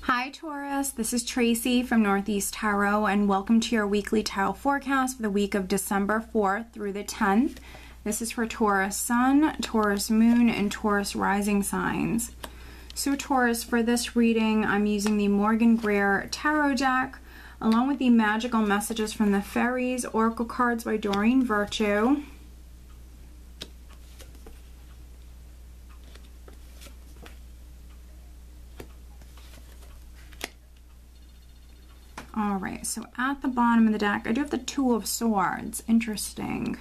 Hi Taurus, this is Tracy from Northeast Tarot and welcome to your weekly tarot forecast for the week of December 4th through the 10th. This is for Taurus Sun, Taurus Moon, and Taurus Rising signs. So Taurus, for this reading, I'm using the Morgan Greer Tarot deck along with the Magical Messages from the Fairies Oracle cards by Doreen Virtue. Alright, so at the bottom of the deck, I do have the Two of Swords. Interesting.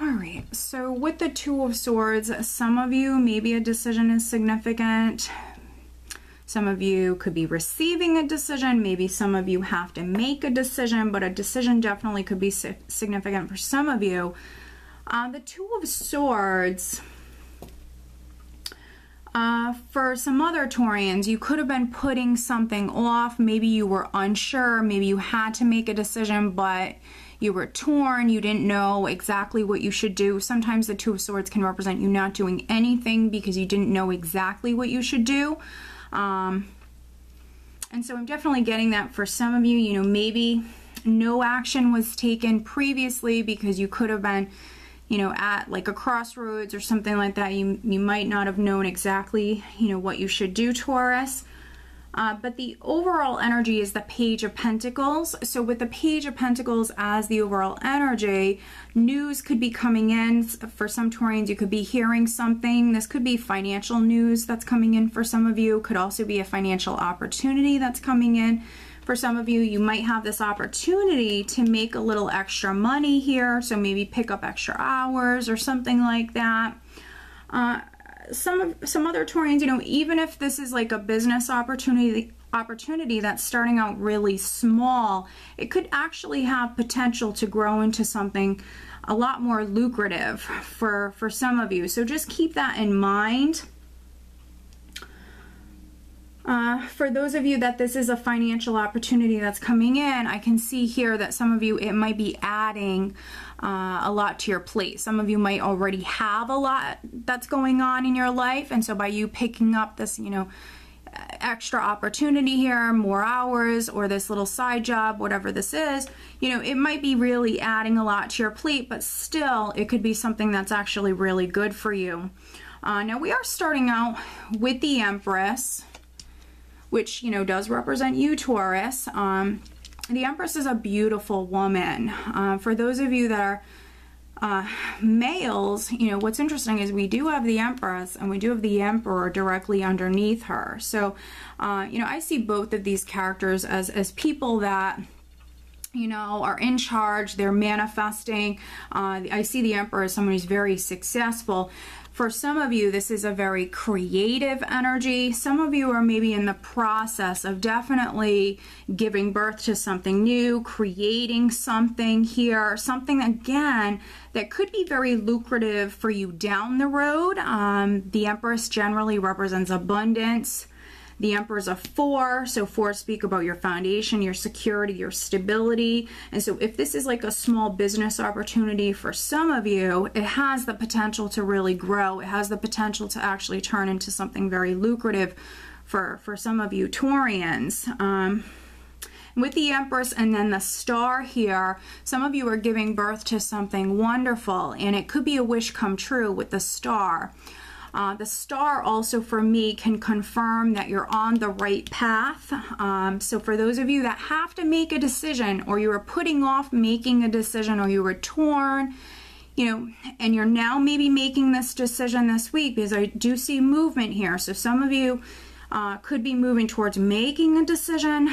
Alright, so with the Two of Swords, some of you, maybe a decision is significant. Some of you could be receiving a decision. Maybe some of you have to make a decision, but a decision definitely could be significant for some of you. The Two of Swords... for some other Taurians, you could have been putting something off. Maybe you were unsure. Maybe you had to make a decision, but you were torn. You didn't know exactly what you should do. Sometimes the Two of Swords can represent you not doing anything because you didn't know exactly what you should do. And so I'm definitely getting that for some of you. You know, maybe no action was taken previously because you could have been, you know, at like a crossroads or something like that. You might not have known exactly, you know, what you should do, Taurus. But the overall energy is the Page of Pentacles. So with the Page of Pentacles as the overall energy, news could be coming in. For some Taurians, you could be hearing something. This could be financial news that's coming in for some of you. Could also be a financial opportunity that's coming in. For some of you, you might have this opportunity to make a little extra money here, so maybe pick up extra hours or something like that. Some other Taurians, you know, even if this is like a business opportunity that's starting out really small, it could actually have potential to grow into something a lot more lucrative for some of you. So just keep that in mind. For those of you that this is a financial opportunity that's coming in, I can see here that some of you, it might be adding a lot to your plate. Some of you might already have a lot that's going on in your life, and so by you picking up this, you know, extra opportunity here, more hours, or this little side job, whatever this is, you know, it might be really adding a lot to your plate, but still, it could be something that's actually really good for you. Now, we are starting out with the Empress, which, you know, does represent you, Taurus. The Empress is a beautiful woman. For those of you that are males, you know, what's interesting is we do have the Empress and we do have the Emperor directly underneath her. So, you know, I see both of these characters as people that, you know, are in charge, they're manifesting. I see the Emperor as someone who's very successful. For some of you, this is a very creative energy. Some of you are maybe in the process of definitely giving birth to something new, creating something here, something, again, that could be very lucrative for you down the road. The Empress generally represents abundance. The Emperor's a 4, so 4 speak about your foundation, your security, your stability. And so if this is like a small business opportunity for some of you, it has the potential to really grow. It has the potential to actually turn into something very lucrative for some of you Taurians. With the Empress and then the Star here, some of you are giving birth to something wonderful, and it could be a wish come true with the Star. The Star also for me can confirm that you're on the right path. So for those of you that have to make a decision, or you were putting off making a decision, or you were torn, you know, and you're now maybe making this decision this week, because I do see movement here. So some of you could be moving towards making a decision.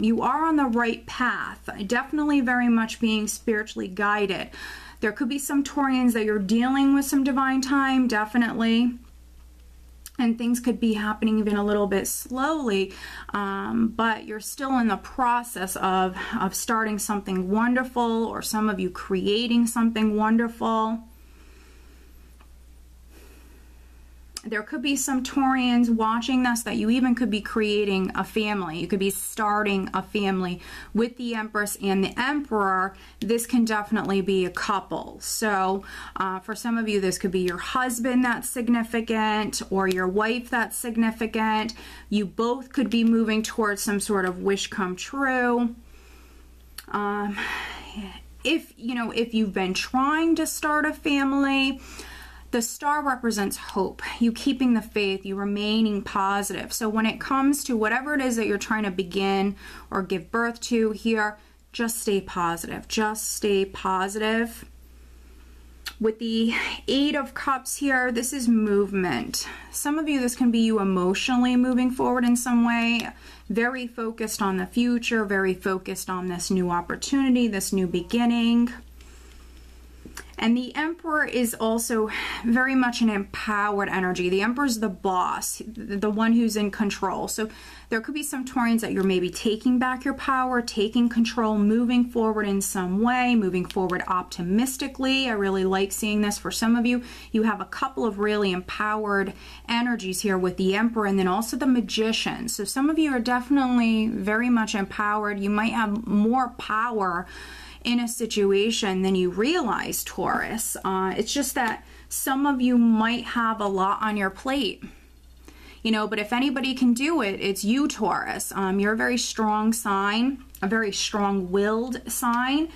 You are on the right path. Definitely very much being spiritually guided. There could be some Taurians that you're dealing with some divine time, definitely. And things could be happening even a little bit slowly, but you're still in the process of starting something wonderful, or some of you creating something wonderful. There could be some Taurians watching this that you even could be creating a family. You could be starting a family with the Empress and the Emperor. This can definitely be a couple. So for some of you, this could be your husband that's significant or your wife that's significant. You both could be moving towards some sort of wish come true. If you've been trying to start a family, the star represents hope, you keeping the faith, you remaining positive. So when it comes to whatever it is that you're trying to begin or give birth to here, just stay positive. Just stay positive. With the 8 of Cups here, this is movement. Some of you, this can be you emotionally moving forward in some way, very focused on the future, very focused on this new opportunity, this new beginning. And the Emperor is also very much an empowered energy. The Emperor's the boss, the one who's in control. So there could be some Taurians that you're maybe taking back your power, taking control, moving forward in some way, moving forward optimistically. I really like seeing this for some of you. You have a couple of really empowered energies here with the Emperor and then also the Magician. So some of you are definitely very much empowered. You might have more power in a situation than you realize, Taurus. It's just that some of you might have a lot on your plate, but if anybody can do it, it's you, Taurus. You're a very strong sign, a very strong-willed sign,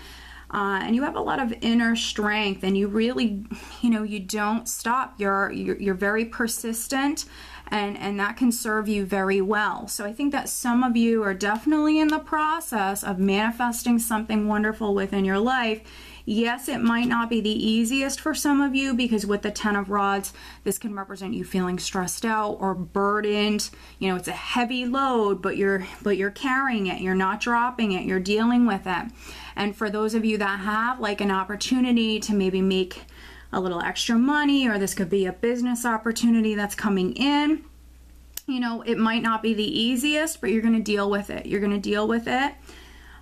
and you have a lot of inner strength, and you really, you don't stop. You're very persistent, and that can serve you very well. So I think that some of you are definitely in the process of manifesting something wonderful within your life. Yes, it might not be the easiest for some of you because with the 10 of Rods, this can represent you feeling stressed out or burdened. It's a heavy load, but you're carrying it. You're not dropping it. You're dealing with it. And for those of you that have like an opportunity to maybe make a little extra money, or this could be a business opportunity that's coming in, it might not be the easiest, but you're going to deal with it. You're going to deal with it.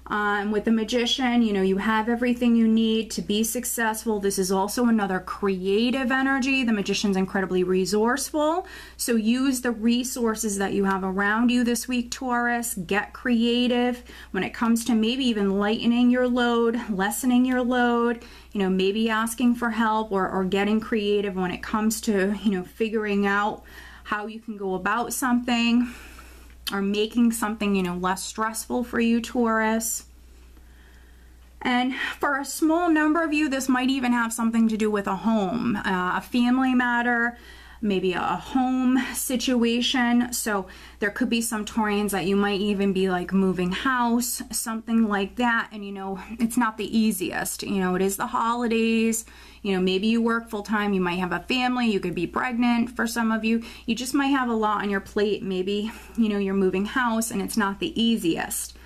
With the Magician, you have everything you need to be successful. This is also another creative energy. The Magician's incredibly resourceful. So use the resources that you have around you this week, Taurus. Get creative when it comes to maybe even lightening your load, lessening your load, maybe asking for help or getting creative when it comes to, figuring out how you can go about something, or making something, less stressful for you, Taurus. And for a small number of you, this might even have something to do with a home, a family matter, maybe a home situation. So there could be some Taurians that you might even be like moving house, something like that. And it's not the easiest. It is the holidays. Maybe you work full time, you might have a family, you could be pregnant for some of you. You just might have a lot on your plate. Maybe, you're moving house and it's not the easiest.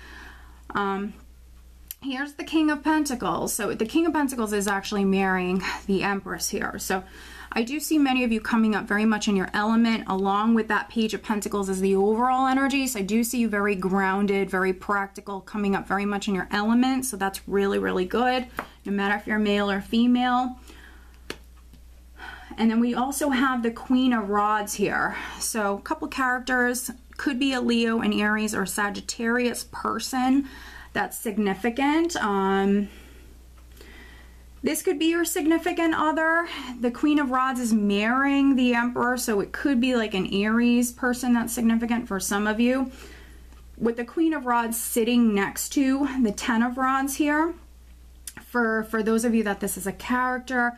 Here's the King of Pentacles. So the King of Pentacles is actually marrying the Empress here. So I do see many of you coming up very much in your element, along with that Page of Pentacles as the overall energy. So I do see you very grounded, very practical, coming up very much in your element. So that's really, really good, no matter if you're male or female. And then we also have the Queen of Rods here. So a couple characters, could be a Leo, an Aries, or Sagittarius person that's significant. This could be your significant other. The Queen of Rods is marrying the Emperor, so it could be like an Aries person that's significant for some of you. With the Queen of Rods sitting next to the 10 of Rods here, for those of you that this is a character,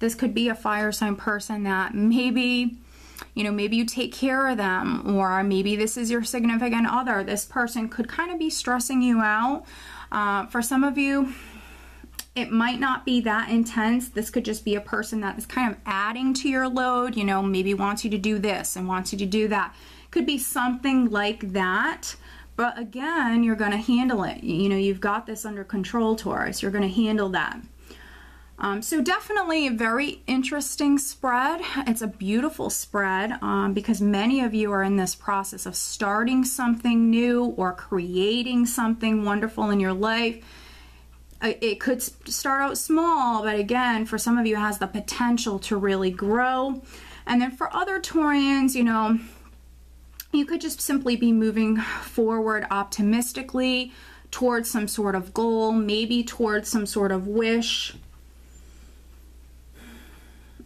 this could be a fire sign person that maybe, maybe you take care of them, or maybe this is your significant other. This person could kind of be stressing you out. For some of you, it might not be that intense. This could just be a person that is kind of adding to your load, maybe wants you to do this and wants you to do that. Could be something like that. But again, you're going to handle it. You've got this under control, Taurus. You're going to handle that. So definitely a very interesting spread. It's a beautiful spread because many of you are in this process of starting something new or creating something wonderful in your life. It could start out small, but again, for some of you, it has the potential to really grow. And then for other Taurians, you know, you could just simply be moving forward optimistically towards some sort of goal, maybe towards some sort of wish.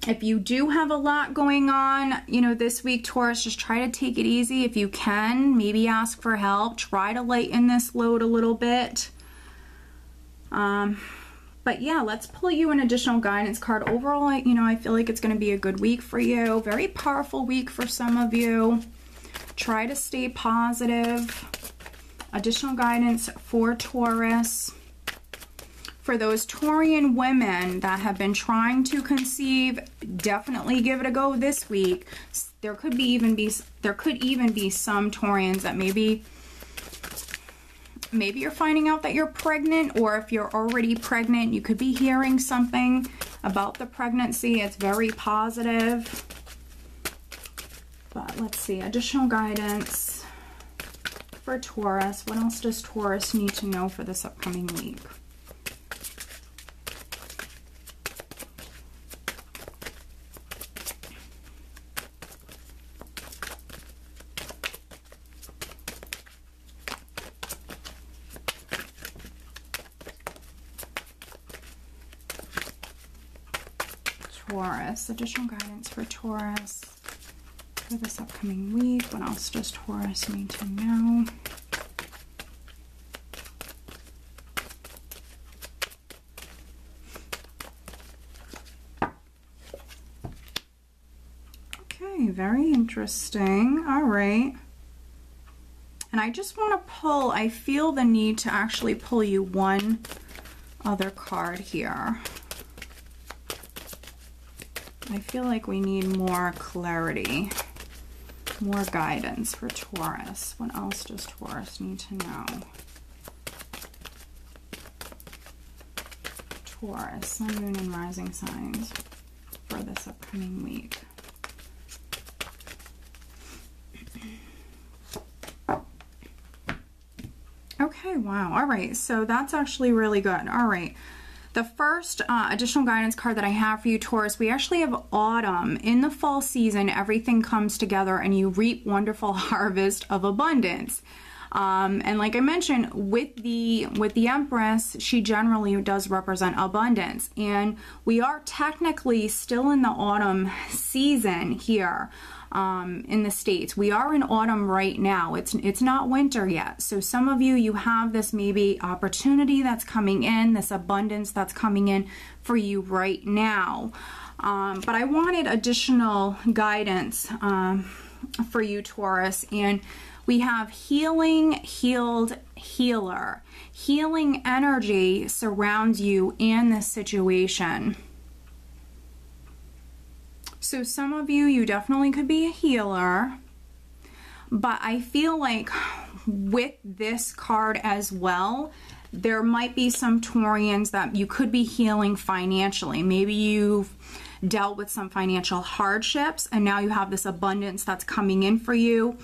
If you do have a lot going on, you know, this week, Taurus, just try to take it easy if you can. Maybe ask for help. Try to lighten this load a little bit. But yeah, let's pull you an additional guidance card. Overall, you know, I feel like it's going to be a good week for you. Very powerful week for some of you. Try to stay positive. Additional guidance for Taurus. For those Taurian women that have been trying to conceive, definitely give it a go this week. There could even be some Taurians that maybe you're finding out that you're pregnant, or if you're already pregnant, you could be hearing something about the pregnancy. It's very positive. But let's see, additional guidance for Taurus. What else does Taurus need to know for this upcoming week? Taurus, additional guidance for Taurus for this upcoming week. What else does Taurus need to know? Okay, very interesting. All right. And I just want to pull, I feel the need to actually pull you one other card here. I feel like we need more clarity, more guidance for Taurus. What else does Taurus need to know? Taurus, Sun, Moon, and Rising signs for this upcoming week. Okay, wow. All right, so that's actually really good. All right. The first additional guidance card that I have for you, Taurus, we actually have autumn. In the fall season, everything comes together and you reap wonderful harvest of abundance. And like I mentioned, with the Empress, she generally does represent abundance. And we are technically still in the autumn season here. In the States. We are in autumn right now. It's not winter yet. So some of you have this maybe opportunity that's coming in, this abundance that's coming in for you right now. But I wanted additional guidance for you, Taurus. And we have healing, healed, healer. Healing energy surrounds you in this situation. So some of you definitely could be a healer, but I feel like with this card as well, there might be some Taurians that you could be healing financially. Maybe you've dealt with some financial hardships and now you have this abundance that's coming in for you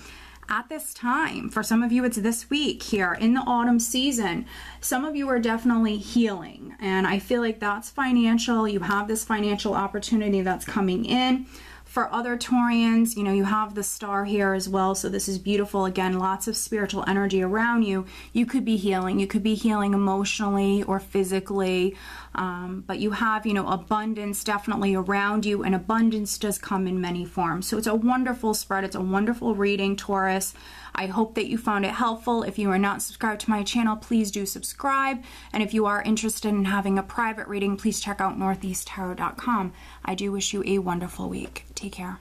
at this time. For some of you, it's this week here in the autumn season. Some of you are definitely healing, and I feel like that's financial. You have this financial opportunity that's coming in. For other Taurians, you know, you have the star here as well, so this is beautiful. Again, lots of spiritual energy around you. You could be healing. You could be healing emotionally or physically, but you have, you know, abundance definitely around you, and abundance does come in many forms. So it's a wonderful spread. It's a wonderful reading, Taurus. I hope that you found it helpful. If you are not subscribed to my channel, please do subscribe. And if you are interested in having a private reading, please check out northeasttarot.com. I do wish you a wonderful week. Take care.